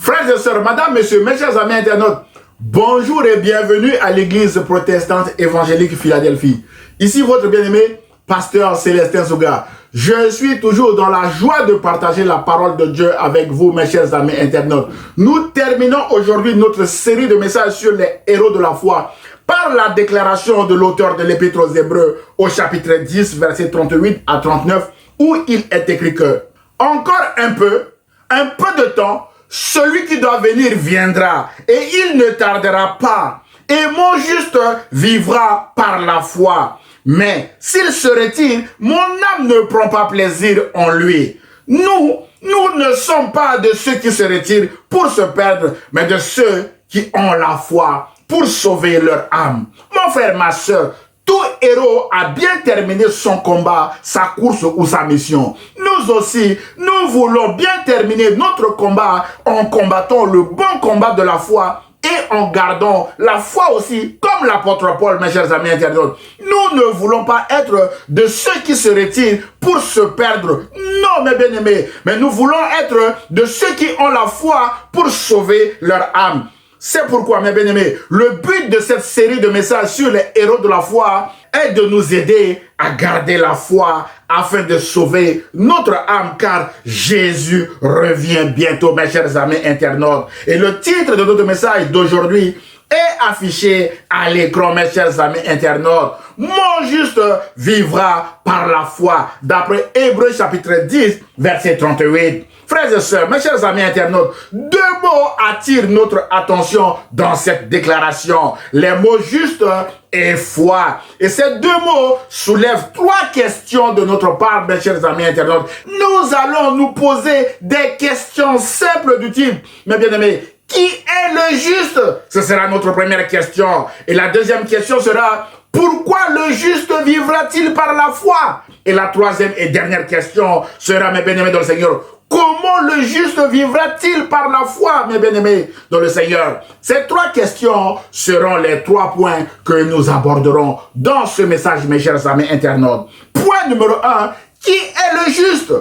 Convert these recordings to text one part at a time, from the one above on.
Frères et sœurs, madame, messieurs, mes chers amis internautes, bonjour et bienvenue à l'église protestante évangélique Philadelphie. Ici votre bien-aimé, pasteur Célestin Souga. Je suis toujours dans la joie de partager la parole de Dieu avec vous, mes chers amis internautes. Nous terminons aujourd'hui notre série de messages sur les héros de la foi par la déclaration de l'auteur de l'Épître aux Hébreux au chapitre 10, versets 38 à 39, où il est écrit que « Encore un peu de temps, celui qui doit venir viendra, et il ne tardera pas, et mon juste vivra par la foi. Mais s'il se retire, mon âme ne prend pas plaisir en lui. » Nous ne sommes pas de ceux qui se retirent pour se perdre, mais de ceux qui ont la foi pour sauver leur âme. Mon frère, ma soeur, tout héros a bien terminé son combat, sa course ou sa mission. Nous aussi, nous voulons bien terminer notre combat en combattant le bon combat de la foi et en gardant la foi aussi, comme l'apôtre Paul, mes chers amis internautes. Nous ne voulons pas être de ceux qui se retirent pour se perdre. Non, mes bien-aimés, mais nous voulons être de ceux qui ont la foi pour sauver leur âme. C'est pourquoi, mes bien-aimés, le but de cette série de messages sur les héros de la foi est de nous aider à garder la foi afin de sauver notre âme, car Jésus revient bientôt, mes chers amis internautes. Et le titre de notre message d'aujourd'hui est affiché à l'écran, mes chers amis internautes. Mon juste vivra par la foi, d'après Hébreux chapitre 10, verset 38. Frères et sœurs, mes chers amis internautes, deux mots attirent notre attention dans cette déclaration. Les mots juste et foi. Et ces deux mots soulèvent trois questions de notre part, mes chers amis internautes. Nous allons nous poser des questions simples du type, mes bien-aimés, qui est le juste? Ce sera notre première question. Et la deuxième question sera, pourquoi le juste vivra-t-il par la foi? Et la troisième et dernière question sera, mes bien-aimés dans le Seigneur, comment le juste vivra-t-il par la foi, mes bien-aimés dans le Seigneur? Ces trois questions seront les trois points que nous aborderons dans ce message, mes chers amis internautes. Point numéro 1, qui est le juste?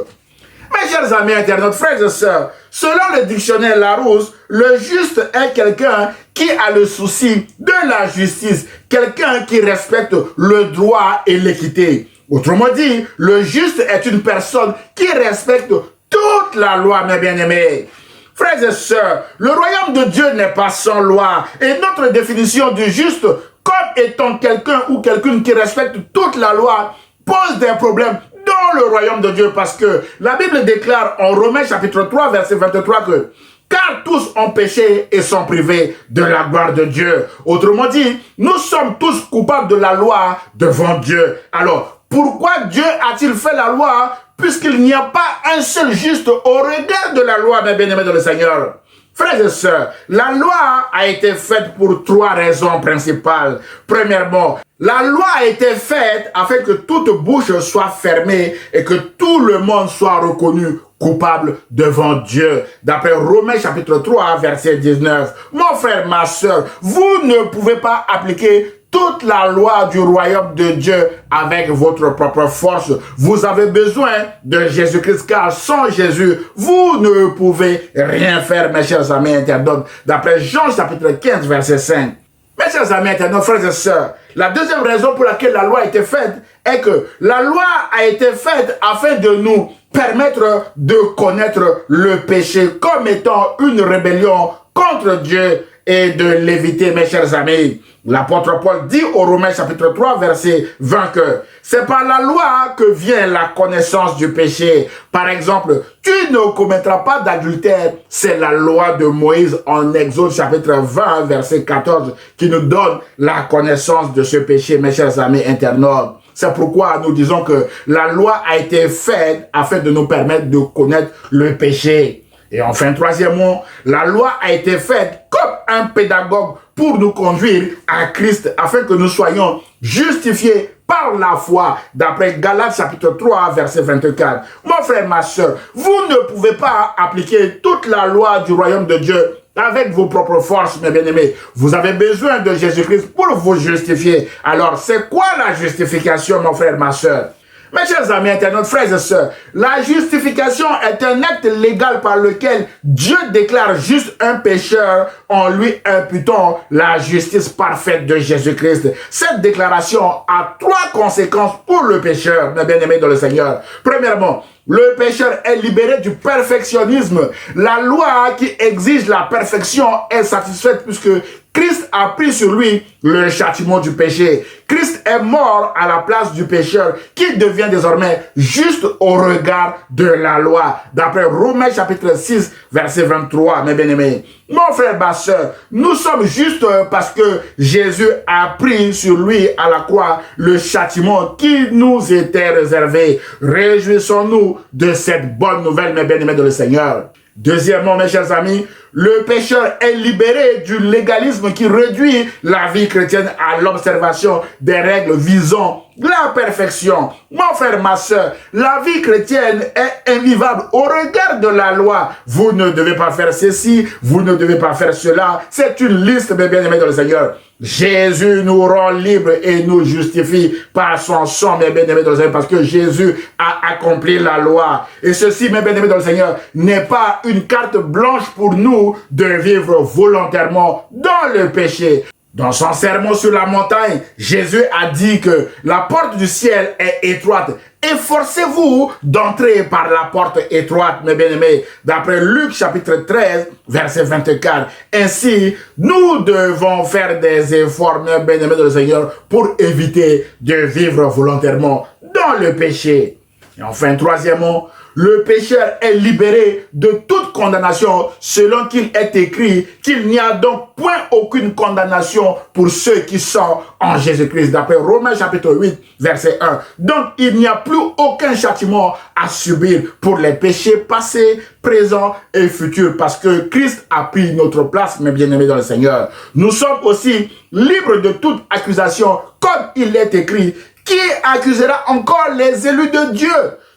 Mes chers amis internautes, frères et sœurs, selon le dictionnaire Larousse, le juste est quelqu'un qui a le souci de la justice, quelqu'un qui respecte le droit et l'équité. Autrement dit, le juste est une personne qui respecte toute la loi, mes bien-aimés. Frères et sœurs, le royaume de Dieu n'est pas sans loi. Et notre définition du juste, comme étant quelqu'un ou quelqu'une qui respecte toute la loi, pose des problèmes dans le royaume de Dieu. Parce que la Bible déclare en Romains chapitre 3, verset 23 que « Car tous ont péché et sont privés de la gloire de Dieu. » Autrement dit, nous sommes tous coupables de la loi devant Dieu. Alors, pourquoi Dieu a-t-il fait la loi puisqu'il n'y a pas un seul juste au regard de la loi, mes bien-aimés dans le Seigneur? Frères et sœurs, la loi a été faite pour trois raisons principales. Premièrement, la loi a été faite afin que toute bouche soit fermée et que tout le monde soit reconnu coupable devant Dieu. D'après Romains chapitre 3, verset 19. Mon frère, ma sœur, vous ne pouvez pas appliquer toute la loi du royaume de Dieu avec votre propre force. Vous avez besoin de Jésus-Christ, car sans Jésus, vous ne pouvez rien faire, mes chers amis internautes. D'après Jean chapitre 15, verset 5. Mes chers amis internautes, frères et sœurs, la deuxième raison pour laquelle la loi a été faite est que la loi a été faite afin de nous permettre de connaître le péché comme étant une rébellion contre Dieu et de l'éviter, mes chers amis. L'apôtre Paul dit au Romains chapitre 3, verset 20 que c'est par la loi que vient la connaissance du péché. Par exemple, tu ne commettras pas d'adultère. C'est la loi de Moïse en Exode chapitre 20, verset 14 qui nous donne la connaissance de ce péché, mes chers amis internautes. C'est pourquoi nous disons que la loi a été faite afin de nous permettre de connaître le péché. Et enfin, troisièmement, la loi a été faite comme un pédagogue pour nous conduire à Christ afin que nous soyons justifiés par la foi, d'après Galates chapitre 3, verset 24. Mon frère, ma soeur, vous ne pouvez pas appliquer toute la loi du royaume de Dieu avec vos propres forces, mes bien-aimés. Vous avez besoin de Jésus-Christ pour vous justifier. Alors, c'est quoi la justification, mon frère, ma soeur? Mes chers amis internautes, frères et sœurs, la justification est un acte légal par lequel Dieu déclare juste un pécheur en lui imputant la justice parfaite de Jésus-Christ. Cette déclaration a 3 conséquences pour le pécheur, mes bien-aimés dans le Seigneur. Premièrement, le pécheur est libéré du perfectionnisme. La loi qui exige la perfection est satisfaite puisque Christ a pris sur lui le châtiment du péché. Christ est mort à la place du pécheur qui devient désormais juste au regard de la loi. D'après Romains chapitre 6, verset 23, mes bien-aimés. Mon frère, ma soeur, nous sommes justes parce que Jésus a pris sur lui à la croix le châtiment qui nous était réservé. Réjouissons-nous de cette bonne nouvelle, mes bien-aimés dans le Seigneur. Deuxièmement, mes chers amis, le pécheur est libéré du légalisme qui réduit la vie chrétienne à l'observation des règles visant la perfection. Mon frère, ma soeur, la vie chrétienne est invivable au regard de la loi. Vous ne devez pas faire ceci, vous ne devez pas faire cela. C'est une liste, mes bien-aimés dans le Seigneur. Jésus nous rend libres et nous justifie par son sang, mes bien-aimés dans le Seigneur, parce que Jésus a accompli la loi. Et ceci, mes bien-aimés dans le Seigneur, n'est pas une carte blanche pour nous de vivre volontairement dans le péché. Dans son sermon sur la montagne, Jésus a dit que la porte du ciel est étroite. Efforcez-vous d'entrer par la porte étroite, mes bien-aimés, d'après Luc chapitre 13, verset 24. Ainsi, nous devons faire des efforts, mes bien-aimés de le Seigneur, pour éviter de vivre volontairement dans le péché. Et enfin, troisièmement, le pécheur est libéré de toute condamnation selon qu'il est écrit qu'il n'y a donc point aucune condamnation pour ceux qui sont en Jésus-Christ. D'après Romains chapitre 8, verset 1. Donc, il n'y a plus aucun châtiment à subir pour les péchés passés, présents et futurs parce que Christ a pris notre place, mes bien-aimés dans le Seigneur. Nous sommes aussi libres de toute accusation comme il est écrit. Qui accusera encore les élus de Dieu?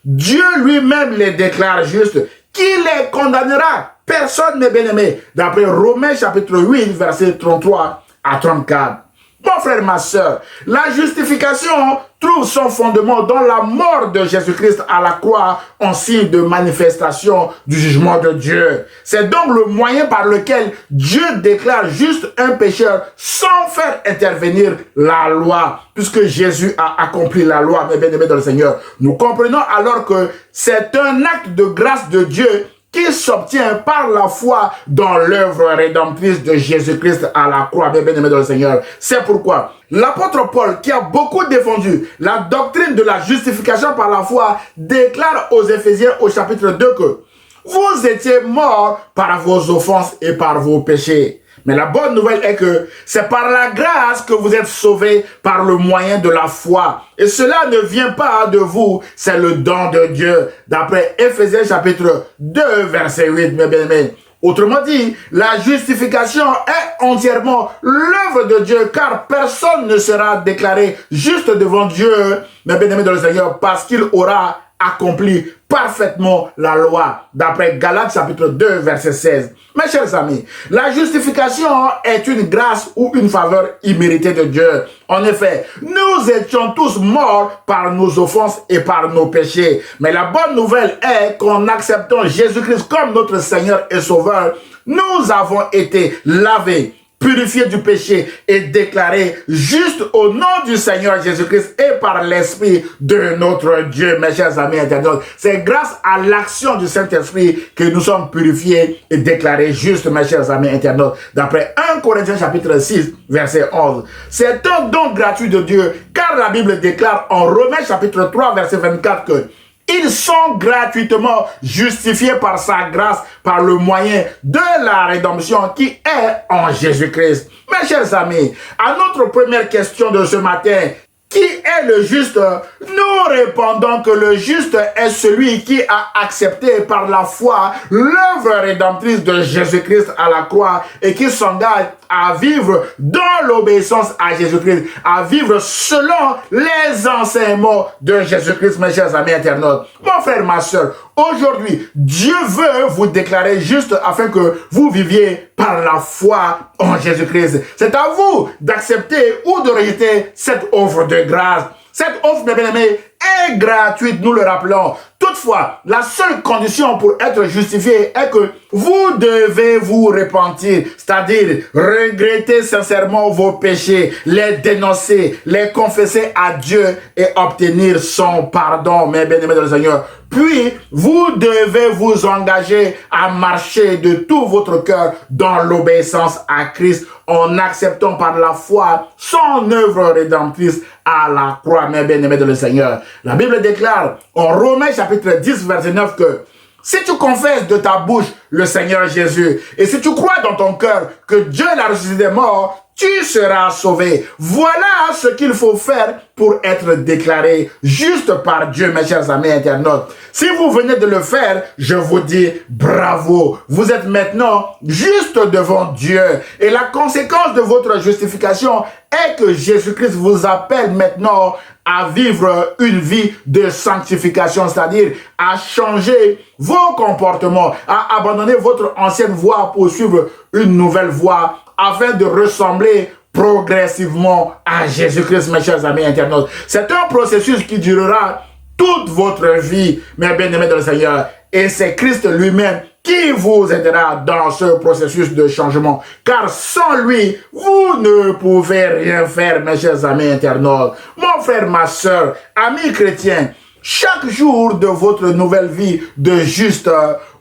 Dieu lui-même les déclare justes. Qui les condamnera? Personne, mes bien-aimés. D'après Romains chapitre 8, verset 33 à 34. Mon frère, ma soeur, la justification trouve son fondement dans la mort de Jésus-Christ à la croix en signe de manifestation du jugement de Dieu. C'est donc le moyen par lequel Dieu déclare juste un pécheur sans faire intervenir la loi, puisque Jésus a accompli la loi, mes bien-aimés dans le Seigneur. Nous comprenons alors que c'est un acte de grâce de Dieu qui s'obtient par la foi dans l'œuvre rédemptrice de Jésus-Christ à la croix, bien aimé dans le Seigneur. C'est pourquoi l'apôtre Paul, qui a beaucoup défendu la doctrine de la justification par la foi, déclare aux Éphésiens au chapitre 2 que vous étiez morts par vos offenses et par vos péchés. Mais la bonne nouvelle est que c'est par la grâce que vous êtes sauvés par le moyen de la foi. Et cela ne vient pas de vous, c'est le don de Dieu. D'après Éphésiens chapitre 2, verset 8, mes bien-aimés. Autrement dit, la justification est entièrement l'œuvre de Dieu, car personne ne sera déclaré juste devant Dieu, mes bien-aimés dans le Seigneur, parce qu'il aura accompli parfaitement la loi, d'après Galates chapitre 2, verset 16. Mes chers amis, la justification est une grâce ou une faveur imméritée de Dieu. En effet, nous étions tous morts par nos offenses et par nos péchés. Mais la bonne nouvelle est qu'en acceptant Jésus-Christ comme notre Seigneur et Sauveur, nous avons été lavés, purifié du péché et déclaré juste au nom du Seigneur Jésus-Christ et par l'Esprit de notre Dieu, mes chers amis internautes. C'est grâce à l'action du Saint-Esprit que nous sommes purifiés et déclarés justes, mes chers amis internautes. D'après 1 Corinthiens chapitre 6, verset 11. C'est un don gratuit de Dieu, car la Bible déclare en Romains chapitre 3, verset 24 que ils sont gratuitement justifiés par sa grâce, par le moyen de la rédemption qui est en Jésus-Christ. Mes chers amis, à notre première question de ce matin, qui est le juste? Nous répondons que le juste est celui qui a accepté par la foi l'œuvre rédemptrice de Jésus-Christ à la croix et qui s'engage à vivre dans l'obéissance à Jésus-Christ, à vivre selon les enseignements de Jésus-Christ, mes chers amis internautes. Mon frère, ma soeur, aujourd'hui, Dieu veut vous déclarer juste afin que vous viviez par la foi en Jésus-Christ. C'est à vous d'accepter ou de rejeter cette offre de grâce. Cette offre, mes bien-aimés, est gratuite, nous le rappelons. Toutefois, la seule condition pour être justifié est que vous devez vous repentir, c'est-à-dire regretter sincèrement vos péchés, les dénoncer, les confesser à Dieu et obtenir son pardon, mes bien-aimés dans le Seigneur. Puis, vous devez vous engager à marcher de tout votre cœur dans l'obéissance à Christ en acceptant par la foi son œuvre rédemptrice à la croix, mes bien-aimés dans le Seigneur. La Bible déclare en Romains chapitre 10, verset 9 que si tu confesses de ta bouche le Seigneur Jésus et si tu crois dans ton cœur que Dieu l'a ressuscité des morts, tu seras sauvé. Voilà ce qu'il faut faire pour être déclaré juste par Dieu, mes chers amis internautes. Si vous venez de le faire, je vous dis bravo. Vous êtes maintenant juste devant Dieu. Et la conséquence de votre justification est que Jésus-Christ vous appelle maintenant à vivre une vie de sanctification, c'est-à-dire à changer vos comportements, à abandonner votre ancienne voie pour suivre une nouvelle voie afin de ressembler progressivement à Jésus-Christ, mes chers amis internautes. C'est un processus qui durera toute votre vie, mes bien-aimés dans le Seigneur. Et c'est Christ lui-même qui vous aidera dans ce processus de changement. Car sans lui, vous ne pouvez rien faire, mes chers amis internautes. Mon frère, ma soeur, amis chrétiens, chaque jour de votre nouvelle vie de juste,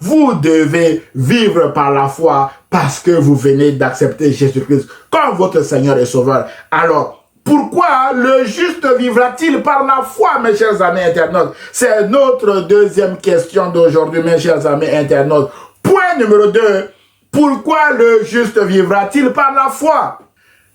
vous devez vivre par la foi parce que vous venez d'accepter Jésus-Christ comme votre Seigneur et Sauveur. Alors, pourquoi le juste vivra-t-il par la foi, mes chers amis internautes? C'est notre deuxième question d'aujourd'hui, mes chers amis internautes. Point numéro 2. Pourquoi le juste vivra-t-il par la foi?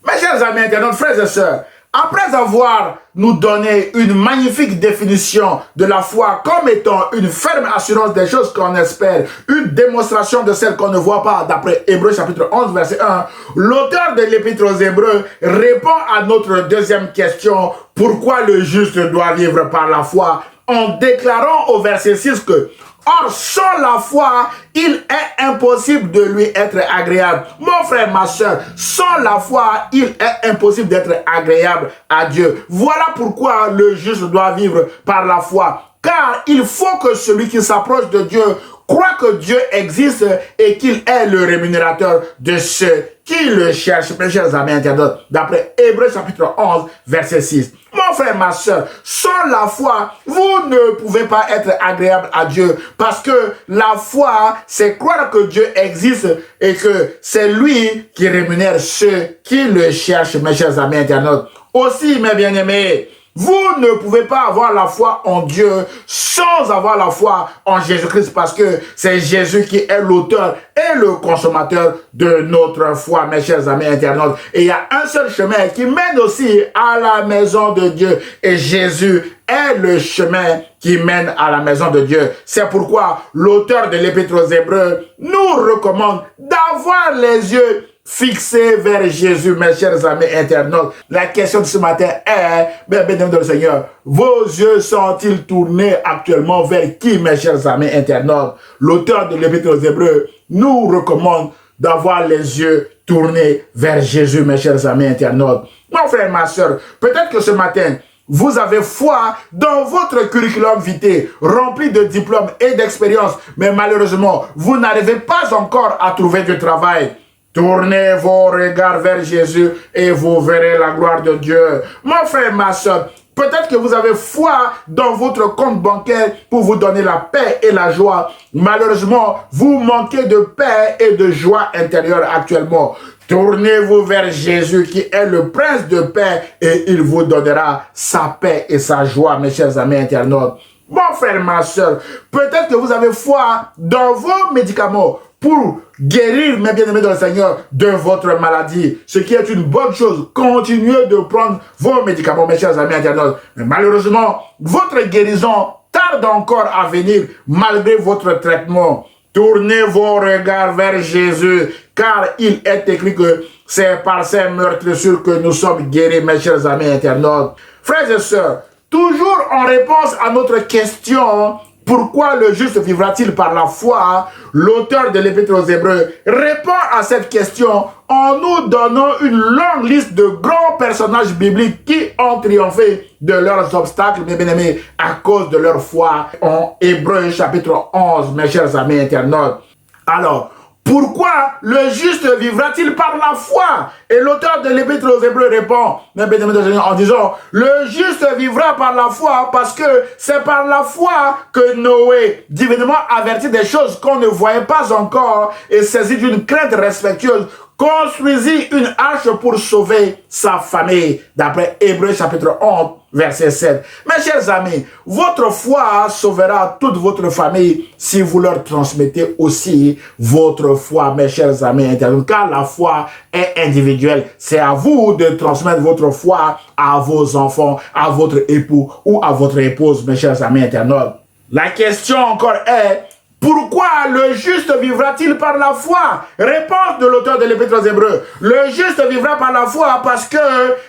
Mes chers amis internautes, frères et sœurs, après avoir nous donné une magnifique définition de la foi comme étant une ferme assurance des choses qu'on espère, une démonstration de celles qu'on ne voit pas, d'après Hébreux chapitre 11, verset 1, l'auteur de l'Épître aux Hébreux répond à notre deuxième question, pourquoi le juste doit vivre par la foi, en déclarant au verset 6 que or, sans la foi, il est impossible de lui être agréable. Mon frère, ma soeur, sans la foi, il est impossible d'être agréable à Dieu. Voilà pourquoi le juste doit vivre par la foi. Car il faut que celui qui s'approche de Dieu croit que Dieu existe et qu'il est le rémunérateur de ceux qui le cherchent. Mes chers amis internautes, d'après Hébreux chapitre 11, verset 6. Mon frère, ma soeur, sans la foi, vous ne pouvez pas être agréable à Dieu parce que la foi, c'est croire que Dieu existe et que c'est lui qui rémunère ceux qui le cherchent, mes chers amis internautes. Aussi, mes bien-aimés, vous ne pouvez pas avoir la foi en Dieu sans avoir la foi en Jésus-Christ parce que c'est Jésus qui est l'auteur et le consommateur de notre foi, mes chers amis internautes. Et il y a un seul chemin qui mène aussi à la maison de Dieu et Jésus est le chemin qui mène à la maison de Dieu. C'est pourquoi l'auteur de l'Épître aux Hébreux nous recommande d'avoir les yeux fixés vers Jésus, mes chers amis internautes. La question de ce matin est, bien dans le Seigneur, vos yeux sont-ils tournés actuellement vers qui, mes chers amis internautes? L'auteur de l'Épître aux Hébreux nous recommande d'avoir les yeux tournés vers Jésus, mes chers amis internautes. Mon frère, ma soeur, peut-être que ce matin, vous avez foi dans votre curriculum vitae, rempli de diplômes et d'expériences, mais malheureusement, vous n'arrivez pas encore à trouver du travail. Tournez vos regards vers Jésus et vous verrez la gloire de Dieu. Mon frère, ma soeur, peut-être que vous avez foi dans votre compte bancaire pour vous donner la paix et la joie. Malheureusement, vous manquez de paix et de joie intérieure actuellement. Tournez-vous vers Jésus qui est le prince de paix et il vous donnera sa paix et sa joie, mes chers amis internautes. Mon frère, ma soeur, peut-être que vous avez foi dans vos médicaments pour guérir, mes bien-aimés dans le Seigneur, de votre maladie. Ce qui est une bonne chose. Continuez de prendre vos médicaments, mes chers amis internautes. Mais malheureusement, votre guérison tarde encore à venir malgré votre traitement. Tournez vos regards vers Jésus, car il est écrit que c'est par ses meurtrissures que nous sommes guéris, mes chers amis internautes. Frères et sœurs, toujours en réponse à notre question, Pourquoi le juste vivra-t-il par la foi? L'auteur de l'Épître aux Hébreux répond à cette question en nous donnant une longue liste de grands personnages bibliques qui ont triomphé de leurs obstacles, mes bien-aimés, à cause de leur foi. En Hébreux chapitre 11, mes chers amis internautes. Alors, pourquoi le juste vivra-t-il par la foi? Et l'auteur de l'Épître aux Hébreux répond, mes bien-aimés, en disant, le juste vivra par la foi parce que c'est par la foi que Noé, divinement averti des choses qu'on ne voyait pas encore et saisi d'une crainte respectueuse, construisit une arche pour sauver sa famille. D'après Hébreux chapitre 11, verset 7. Mes chers amis, votre foi sauvera toute votre famille si vous leur transmettez aussi votre foi, mes chers amis internautes. Car la foi est individuelle. C'est à vous de transmettre votre foi à vos enfants, à votre époux ou à votre épouse, mes chers amis internautes. La question encore est, pourquoi le juste vivra-t-il par la foi? Réponse de l'auteur de l'Épître aux Hébreux. Le juste vivra par la foi parce que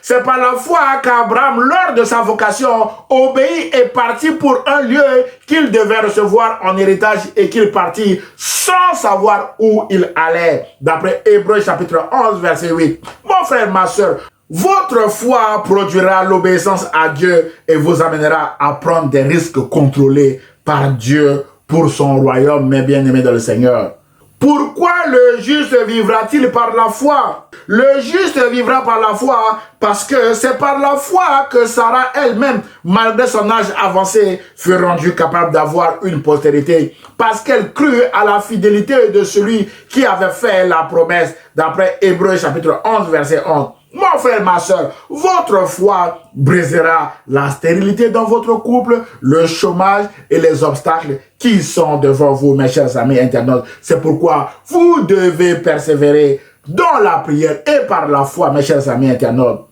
c'est par la foi qu'Abraham, lors de sa vocation, obéit et partit pour un lieu qu'il devait recevoir en héritage et qu'il partit sans savoir où il allait. D'après Hébreux chapitre 11, verset 8. Mon frère, ma soeur, votre foi produira l'obéissance à Dieu et vous amènera à prendre des risques contrôlés par Dieu pour son royaume, mes bien-aimés dans le Seigneur. Pourquoi le juste vivra-t-il par la foi? Le juste vivra par la foi parce que c'est par la foi que Sarah elle-même, malgré son âge avancé, fut rendue capable d'avoir une postérité parce qu'elle crut à la fidélité de celui qui avait fait la promesse, d'après Hébreux chapitre 11, verset 11. Mon frère, ma soeur, votre foi brisera la stérilité dans votre couple, le chômage et les obstacles qui sont devant vous, mes chers amis internautes. C'est pourquoi vous devez persévérer dans la prière et par la foi, mes chers amis internautes.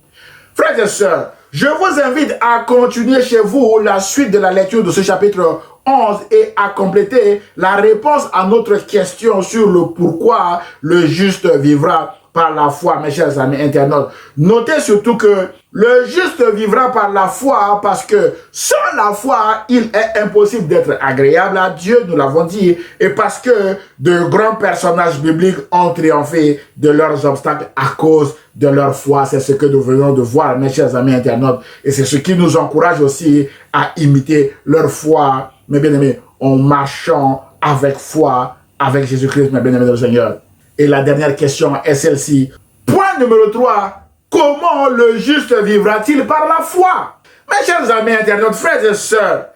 Frères et sœurs, je vous invite à continuer chez vous la suite de la lecture de ce chapitre 11 et à compléter la réponse à notre question sur le pourquoi le juste vivra par la foi, mes chers amis internautes. Notez surtout que le juste vivra par la foi parce que sans la foi, il est impossible d'être agréable à Dieu, nous l'avons dit, et parce que de grands personnages bibliques ont triomphé de leurs obstacles à cause de leur foi. C'est ce que nous venons de voir, mes chers amis internautes, et c'est ce qui nous encourage aussi à imiter leur foi, mes bien-aimés, en marchant avec foi avec Jésus-Christ, mes bien-aimés dans le Seigneur. Et la dernière question est celle-ci. Point numéro 3. Comment le juste vivra-t-il par la foi? Mes chers amis internautes, frères et sœurs,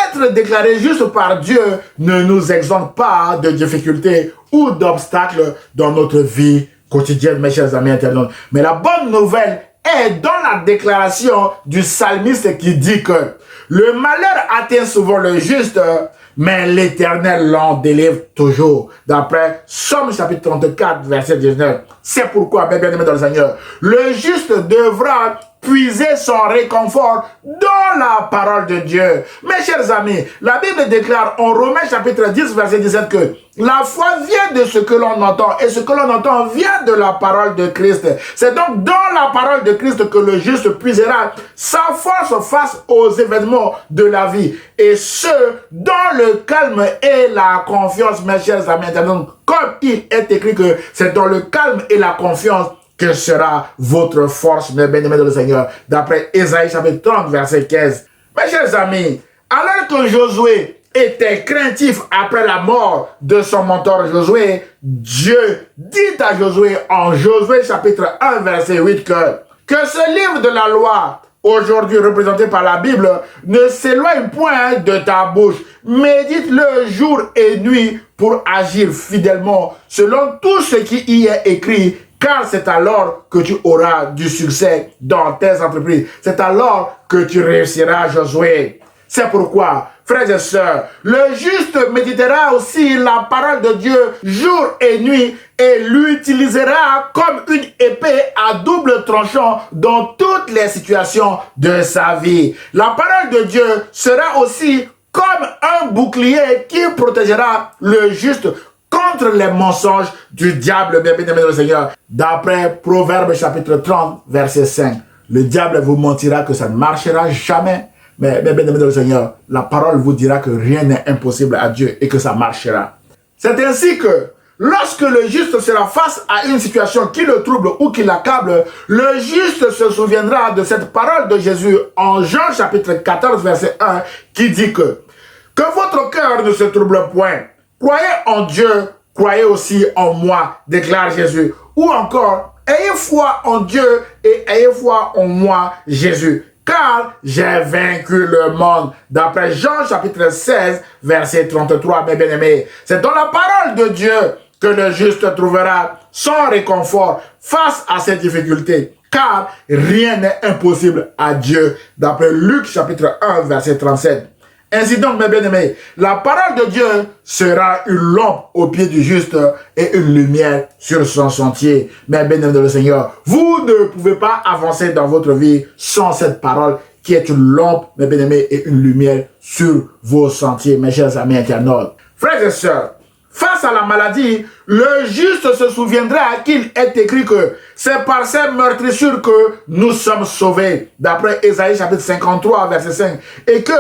être déclaré juste par Dieu ne nous exempte pas de difficultés ou d'obstacles dans notre vie quotidienne, mes chers amis internautes. Mais la bonne nouvelle est dans la déclaration du psalmiste qui dit que le malheur atteint souvent le juste, mais l'Éternel l'en délivre toujours. D'après Somme chapitre 34, verset 19. C'est pourquoi, mes bien-aimés dans le Seigneur, le juste devra puiser son réconfort dans la parole de Dieu. Mes chers amis, la Bible déclare en Romains chapitre 10, verset 17 que la foi vient de ce que l'on entend et ce que l'on entend vient de la parole de Christ. C'est donc dans la parole de Christ que le juste puisera sa force face aux événements de la vie. Et ce, dans le calme et la confiance, mes chers amis, comme il est écrit que c'est dans le calme et la confiance que sera votre force, mes bien-aimés dans le Seigneur, d'après Ésaïe chapitre 30, verset 15. Mes chers amis, alors que Josué était craintif après la mort de son mentor Josué, Dieu dit à Josué en Josué chapitre 1, verset 8 que ce livre de la loi, aujourd'hui représenté par la Bible, ne s'éloigne point de ta bouche. Médite-le jour et nuit pour agir fidèlement selon tout ce qui y est écrit, car c'est alors que tu auras du succès dans tes entreprises. C'est alors que tu réussiras, Josué. C'est pourquoi, frères et sœurs, le juste méditera aussi la parole de Dieu jour et nuit et l'utilisera comme une épée à double tranchant dans toutes les situations de sa vie. La parole de Dieu sera aussi comme un bouclier qui protégera le juste contre les mensonges du diable, bien aimé le Seigneur. D'après Proverbes chapitre 30, verset 5, le diable vous mentira que ça ne marchera jamais, Mais bien aimé dans le Seigneur, la parole vous dira que rien n'est impossible à Dieu et que ça marchera. C'est ainsi que lorsque le juste sera face à une situation qui le trouble ou qui l'accable, le juste se souviendra de cette parole de Jésus en Jean chapitre 14 verset 1 qui dit que votre cœur ne se trouble point. Croyez en Dieu, croyez aussi en moi, déclare Jésus. Ou encore, ayez foi en Dieu et ayez foi en moi, Jésus. Car j'ai vaincu le monde. D'après Jean chapitre 16, verset 33, mes bien-aimés. C'est dans la parole de Dieu que le juste trouvera son réconfort face à ses difficultés. Car rien n'est impossible à Dieu. D'après Luc chapitre 1, verset 37. Ainsi donc, mes bien-aimés, la parole de Dieu sera une lampe au pied du juste et une lumière sur son sentier. Mes bien-aimés de le Seigneur, vous ne pouvez pas avancer dans votre vie sans cette parole qui est une lampe, mes bien-aimés, et une lumière sur vos sentiers, mes chers amis internautes. Frères et sœurs, face à la maladie, le juste se souviendra qu'il est écrit que c'est par ces meurtrissures que nous sommes sauvés, d'après Ésaïe chapitre 53, verset 5, et que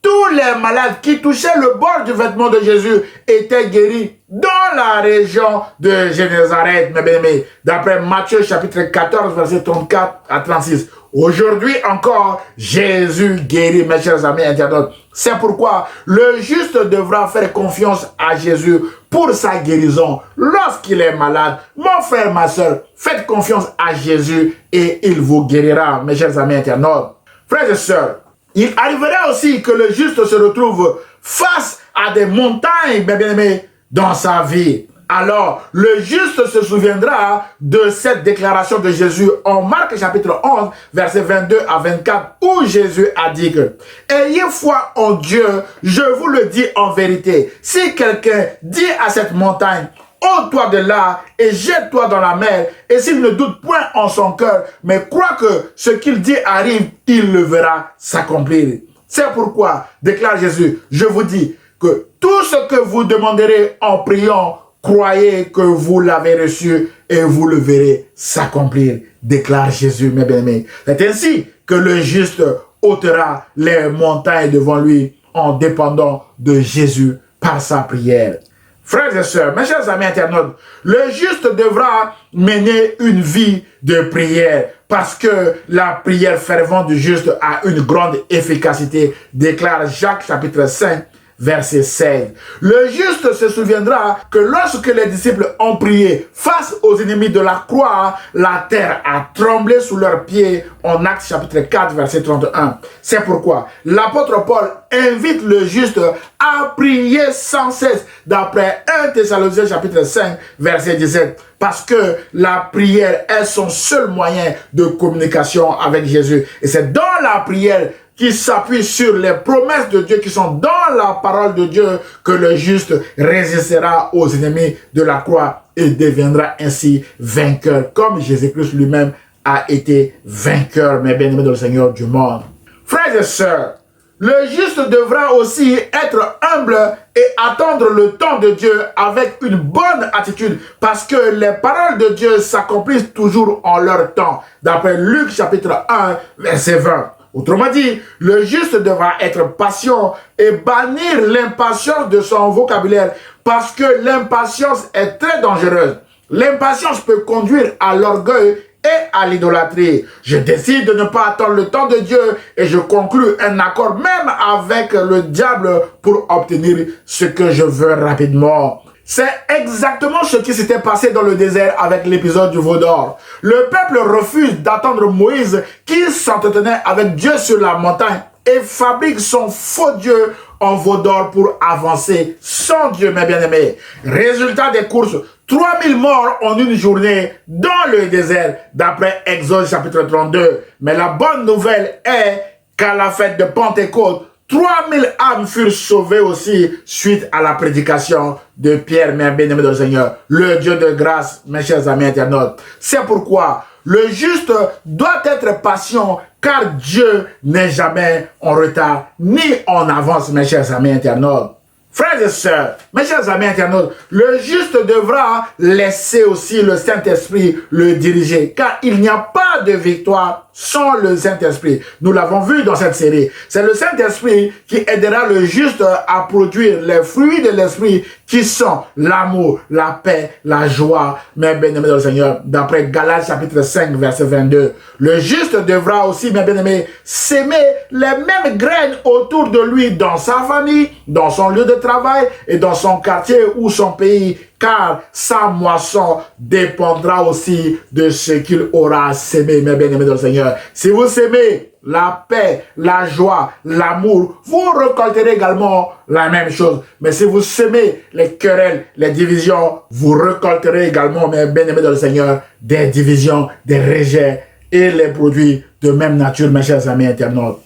tous les malades qui touchaient le bord du vêtement de Jésus étaient guéris dans la région de Génézareth, mes bien-aimés, d'après Matthieu chapitre 14, verset 34 à 36. Aujourd'hui encore, Jésus guérit, mes chers amis internautes. C'est pourquoi le juste devra faire confiance à Jésus pour sa guérison lorsqu'il est malade. Mon frère, ma soeur, faites confiance à Jésus et il vous guérira, mes chers amis internautes. Frères et sœurs, il arrivera aussi que le juste se retrouve face à des montagnes, bien aimés, dans sa vie. Alors, le juste se souviendra de cette déclaration de Jésus en Marc chapitre 11, versets 22 à 24, où Jésus a dit que « Ayez foi en Dieu, je vous le dis en vérité. Si quelqu'un dit à cette montagne, ôte-toi de là et jette-toi dans la mer. Et s'il ne doute point en son cœur, mais croit que ce qu'il dit arrive, il le verra s'accomplir. C'est pourquoi, déclare Jésus, je vous dis que tout ce que vous demanderez en priant, croyez que vous l'avez reçu et vous le verrez s'accomplir, déclare Jésus, mes bien-aimés. C'est ainsi que le juste ôtera les montagnes devant lui en dépendant de Jésus par sa prière. Frères et sœurs, mes chers amis internautes, le juste devra mener une vie de prière parce que la prière fervente du juste a une grande efficacité, déclare Jacques chapitre 5, verset 16. Le juste se souviendra que lorsque les disciples ont prié face aux ennemis de la croix, la terre a tremblé sous leurs pieds en Actes chapitre 4, verset 31. C'est pourquoi l'apôtre Paul invite le juste à prier sans cesse d'après 1 Thessaloniciens chapitre 5, verset 17. Parce que la prière est son seul moyen de communication avec Jésus. Et c'est dans la prière qui s'appuie sur les promesses de Dieu qui sont dans la parole de Dieu que le juste résistera aux ennemis de la croix et deviendra ainsi vainqueur, comme Jésus-Christ lui-même a été vainqueur, mes bien-aimés dans le Seigneur du monde. Frères et sœurs, le juste devra aussi être humble et attendre le temps de Dieu avec une bonne attitude parce que les paroles de Dieu s'accomplissent toujours en leur temps, d'après Luc chapitre 1, verset 20. Autrement dit, le juste devra être patient et bannir l'impatience de son vocabulaire parce que l'impatience est très dangereuse. L'impatience peut conduire à l'orgueil et à l'idolâtrie. Je décide de ne pas attendre le temps de Dieu et je conclus un accord même avec le diable pour obtenir ce que je veux rapidement. C'est exactement ce qui s'était passé dans le désert avec l'épisode du veau d'or. Le peuple refuse d'attendre Moïse qui s'entretenait avec Dieu sur la montagne et fabrique son faux Dieu en veau d'or pour avancer sans Dieu, mes bien-aimés. Résultat des courses, 3000 morts en une journée dans le désert, d'après Exode chapitre 32. Mais la bonne nouvelle est qu'à la fête de Pentecôte, 3000 âmes furent sauvées aussi suite à la prédication de Pierre, mes bien-aimés dans le Seigneur, le Dieu de grâce, mes chers amis internautes. C'est pourquoi le juste doit être patient, car Dieu n'est jamais en retard ni en avance, mes chers amis internautes. Frères et sœurs, mes chers amis internautes, le juste devra laisser aussi le Saint-Esprit le diriger, car il n'y a pas de victoire sans le Saint-Esprit. Nous l'avons vu dans cette série. C'est le Saint-Esprit qui aidera le juste à produire les fruits de l'Esprit qui sont l'amour, la paix, la joie, mes bien-aimés dans le Seigneur. D'après Galates chapitre 5, verset 22. Le juste devra aussi, mes bien-aimés, s'aimer les mêmes graines autour de lui dans sa famille, dans son lieu de travail et dans son quartier ou son pays, car sa moisson dépendra aussi de ce qu'il aura sémé, mes bien-aimés dans le Seigneur. Si vous sémez la paix, la joie, l'amour, vous récolterez également la même chose. Mais si vous semez les querelles, les divisions, vous récolterez également, mes bien-aimés dans le Seigneur, des divisions, des rejets et les produits de même nature, mes chers amis internautes.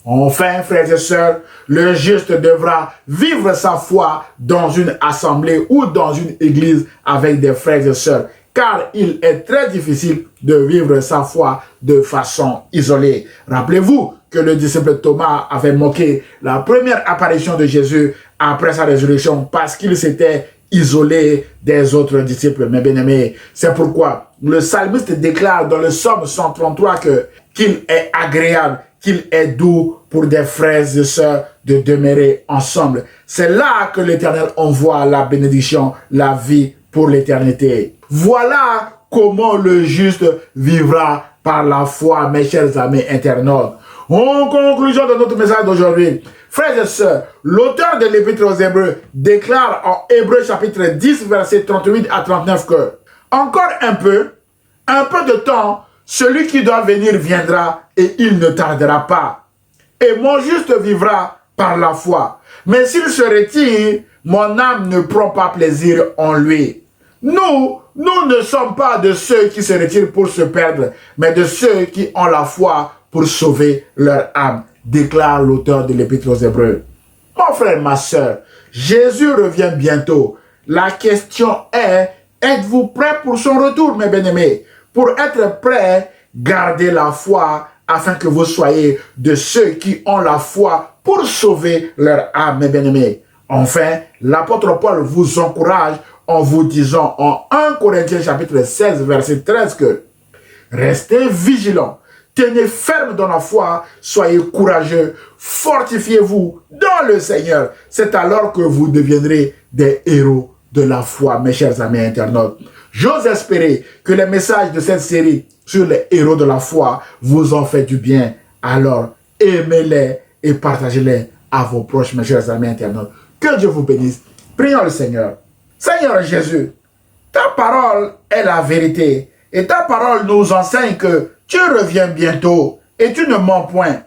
Enfin, frères et sœurs, le juste devra vivre sa foi dans une assemblée ou dans une église avec des frères et sœurs, car il est très difficile de vivre sa foi de façon isolée. Rappelez-vous que le disciple Thomas avait moqué la première apparition de Jésus après sa résurrection parce qu'il s'était isolé des autres disciples, mes bien-aimés. C'est pourquoi le psalmiste déclare dans le psaume 133 qu'il est agréable, qu'il est doux pour des frères et sœurs de demeurer ensemble. C'est là que l'Éternel envoie la bénédiction, la vie pour l'éternité. Voilà comment le juste vivra par la foi, mes chers amis internautes. En conclusion de notre message d'aujourd'hui, frères et sœurs, l'auteur de l'Épître aux Hébreux déclare en Hébreux chapitre 10, versets 38 à 39 que encore un peu de temps, celui qui doit venir viendra et il ne tardera pas. Et mon juste vivra par la foi. Mais s'il se retire, mon âme ne prend pas plaisir en lui. Nous ne sommes pas de ceux qui se retirent pour se perdre, mais de ceux qui ont la foi pour sauver leur âme, déclare l'auteur de l'Épître aux Hébreux. Mon frère, ma soeur, Jésus revient bientôt. La question est, êtes-vous prêts pour son retour, mes bien-aimés? Pour être prêts, gardez la foi afin que vous soyez de ceux qui ont la foi pour sauver leur âme, mes bien-aimés. Enfin, l'apôtre Paul vous encourage en vous disant en 1 Corinthiens chapitre 16, verset 13 que restez vigilants, tenez ferme dans la foi, soyez courageux, fortifiez-vous dans le Seigneur. C'est alors que vous deviendrez des héros de la foi, mes chers amis internautes. J'ose espérer que les messages de cette série sur les héros de la foi vous ont fait du bien. Alors, aimez-les et partagez-les à vos proches, mes chers amis internautes. Que Dieu vous bénisse. Prions le Seigneur. Seigneur Jésus, ta parole est la vérité et ta parole nous enseigne que tu reviens bientôt et tu ne mens point.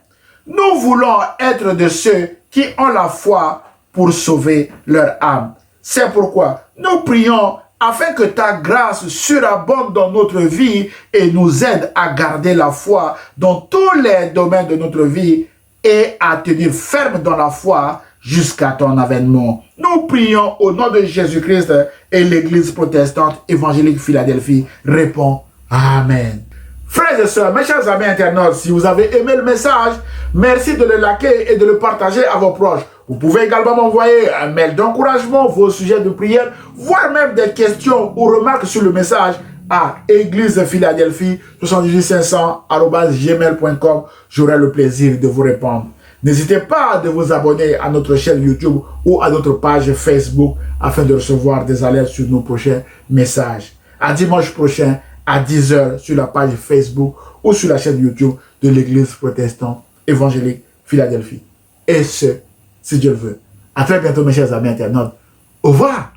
Nous voulons être de ceux qui ont la foi pour sauver leur âme. C'est pourquoi nous prions afin que ta grâce surabonde dans notre vie et nous aide à garder la foi dans tous les domaines de notre vie et à tenir ferme dans la foi jusqu'à ton avènement. Nous prions au nom de Jésus-Christ et l'Église protestante évangélique Philadelphie répond Amen. Frères et sœurs, mes chers amis internautes, si vous avez aimé le message, merci de le liker et de le partager à vos proches. Vous pouvez également m'envoyer un mail d'encouragement, vos sujets de prière, voire même des questions ou remarques sur le message à Église Philadelphie 78500@gmail.com. J'aurai le plaisir de vous répondre. N'hésitez pas de vous abonner à notre chaîne YouTube ou à notre page Facebook afin de recevoir des alertes sur nos prochains messages. À dimanche prochain à 10 h sur la page Facebook ou sur la chaîne YouTube de l'Église protestante évangélique Philadelphie. Et ce, si Dieu le veut. À très bientôt, mes chers amis internautes. Au revoir.